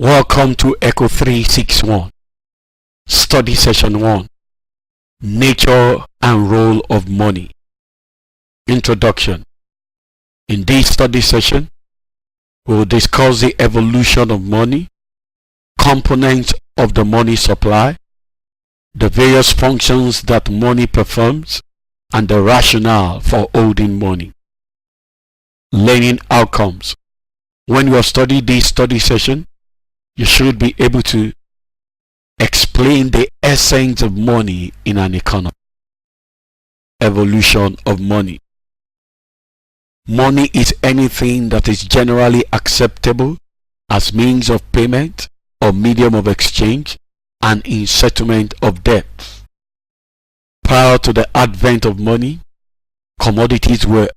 Welcome to Echo 361, Study Session 1, Nature and Role of Money. Introduction. In this study session, we will discuss the evolution of money, components of the money supply, the various functions that money performs, and the rationale for holding money. Learning outcomes. When you have studied this study session, you should be able to explain the essence of money in an economy. Evolution of money. Money is anything that is generally acceptable as means of payment or medium of exchange and in settlement of debt. Prior to the advent of money, commodities were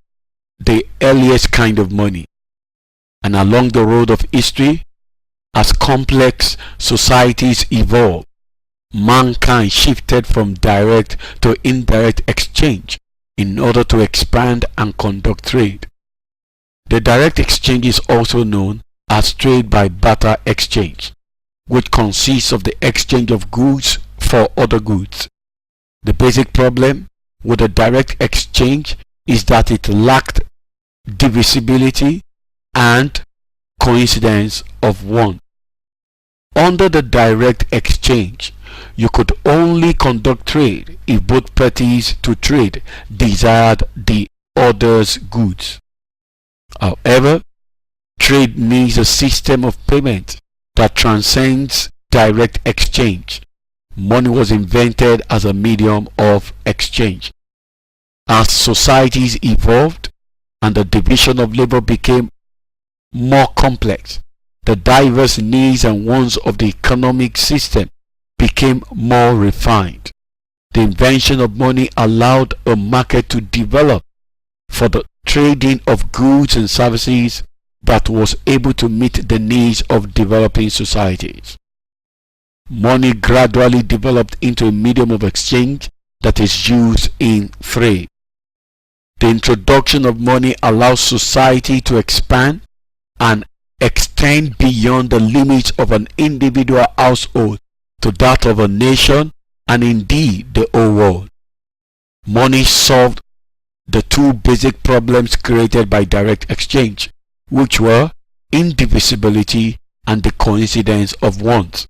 the earliest kind of money, and along the road of history, as complex societies evolved, mankind shifted from direct to indirect exchange in order to expand and conduct trade. The direct exchange is also known as trade by barter exchange, which consists of the exchange of goods for other goods. The basic problem with the direct exchange is that it lacked divisibility and coincidence of want. Under the direct exchange, you could only conduct trade if both parties to trade desired the other's goods. However, trade needs a system of payment that transcends direct exchange. Money was invented as a medium of exchange. As societies evolved and the division of labor became more complex, the diverse needs and wants of the economic system became more refined. The invention of money allowed a market to develop for the trading of goods and services that was able to meet the needs of developing societies. Money gradually developed into a medium of exchange that is used in trade. The introduction of money allows society to expand and extend beyond the limits of an individual household to that of a nation and indeed the whole world. Money solved the two basic problems created by direct exchange, which were indivisibility and the coincidence of wants.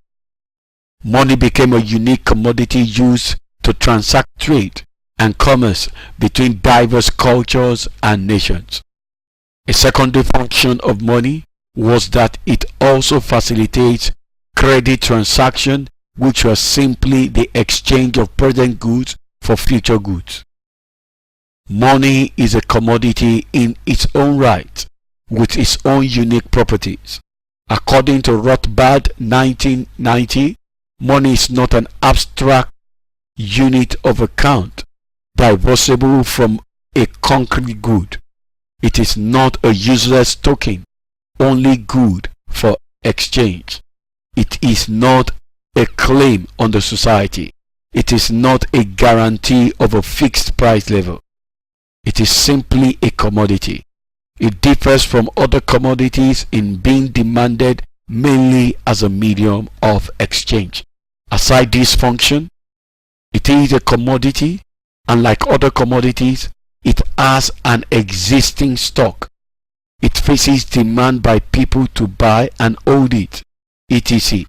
Money became a unique commodity used to transact trade and commerce between diverse cultures and nations. A secondary function of money was that it also facilitates credit transactions, which were simply the exchange of present goods for future goods. Money is a commodity in its own right, with its own unique properties. According to Rothbard 1990, money is not an abstract unit of account, divisible from a concrete good. It is not a useless token, only good for exchange. It is not a claim on the society. It is not a guarantee of a fixed price level. It is simply a commodity. It differs from other commodities in being demanded mainly as a medium of exchange. Aside this function, it is a commodity, and like other commodities, it has an existing stock. It faces demand by people to buy and hold it, etc.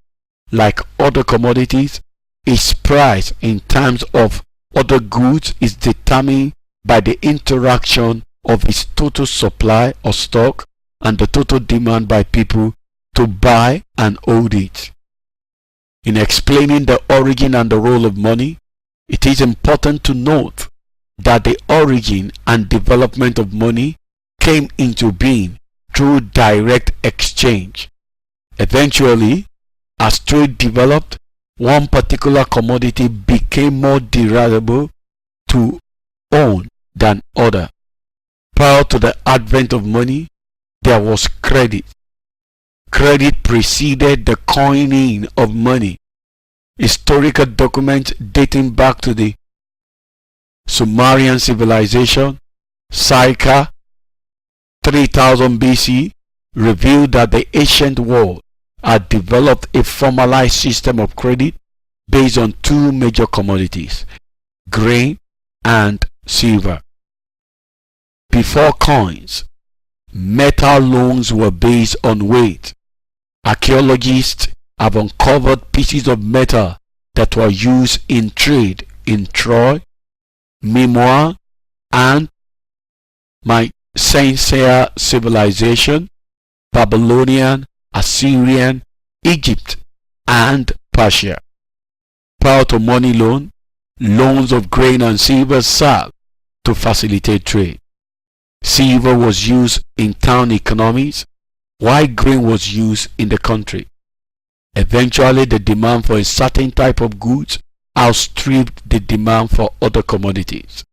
Like other commodities, its price in terms of other goods is determined by the interaction of its total supply or stock and the total demand by people to buy and hold it. In explaining the origin and the role of money, it is important to note that the origin and development of money came into being through direct exchange. Eventually, as trade developed, one particular commodity became more desirable to own than other. Prior to the advent of money, there was credit. Credit preceded the coining of money. Historical documents dating back to the Sumerian civilization, circa 3000 BC, revealed that the ancient world had developed a formalized system of credit based on two major commodities, grain and silver. Before coins, metal loans were based on weight. Archaeologists have uncovered pieces of metal that were used in trade in Troy, Minoan, and Mycenaean civilization, Babylonian, Assyrian, Egypt, and Persia. Prior to money loans of grain and silver served to facilitate trade. Silver was used in town economies, while grain was used in the country. Eventually, the demand for a certain type of goods outstripped the demand for other commodities.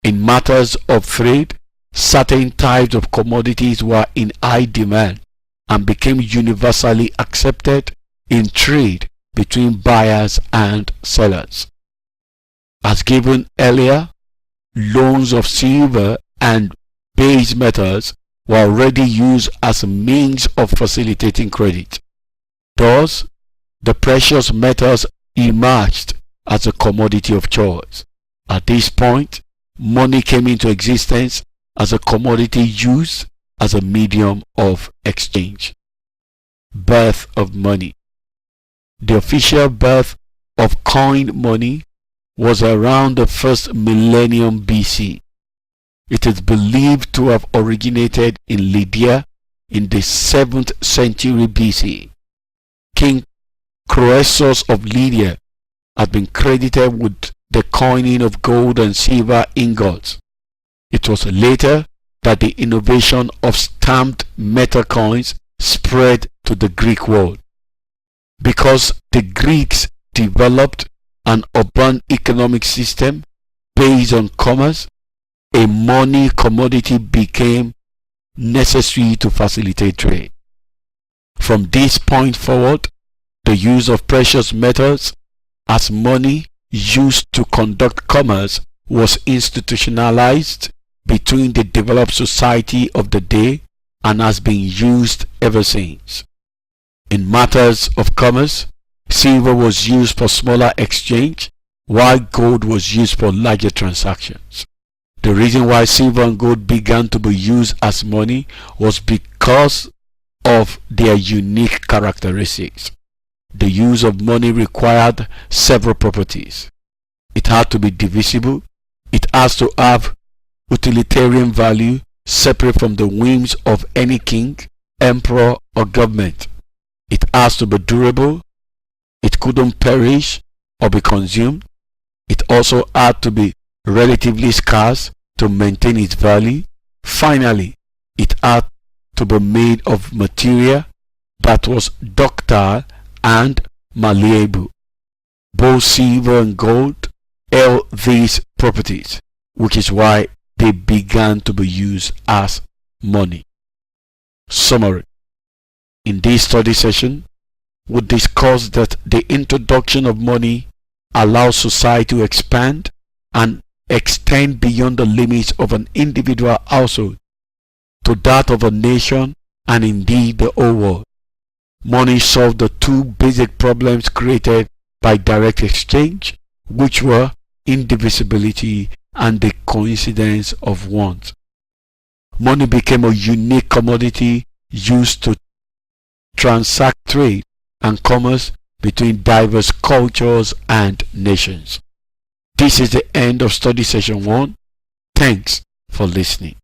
In matters of trade, certain types of commodities were in high demand and became universally accepted in trade between buyers and sellers. As given earlier, loans of silver and base metals were already used as a means of facilitating credit. Thus, the precious metals emerged as a commodity of choice. At this point, money came into existence as a commodity used as a medium of exchange. Birth of money. The official birth of coined money was around the first millennium BC. It is believed to have originated in Lydia in the 7th century BC. King Croesus of Lydia had been credited with the coining of gold and silver ingots. It was later that the innovation of stamped metal coins spread to the Greek world. Because the Greeks developed an urban economic system based on commerce, a money commodity became necessary to facilitate trade. From this point forward, the use of precious metals as money used to conduct commerce was institutionalized between the developed society of the day and has been used ever since. In matters of commerce, silver was used for smaller exchange, while gold was used for larger transactions. The reason why silver and gold began to be used as money was because of their unique characteristics. The use of money required several properties. It had to be divisible. It has to have utilitarian value separate from the whims of any king, emperor, or government. It has to be durable. It couldn't perish or be consumed. It also had to be relatively scarce to maintain its value. Finally, it had to be made of material that was ductile and malleable. Both silver and gold held these properties, which is why they began to be used as money. Summary. In this study session, we discussed that the introduction of money allows society to expand and extend beyond the limits of an individual household to that of a nation and indeed the whole world. Money solved the two basic problems created by direct exchange, which were indivisibility and the coincidence of want. Money became a unique commodity used to transact trade and commerce between diverse cultures and nations. This is the end of study session 1. Thanks for listening.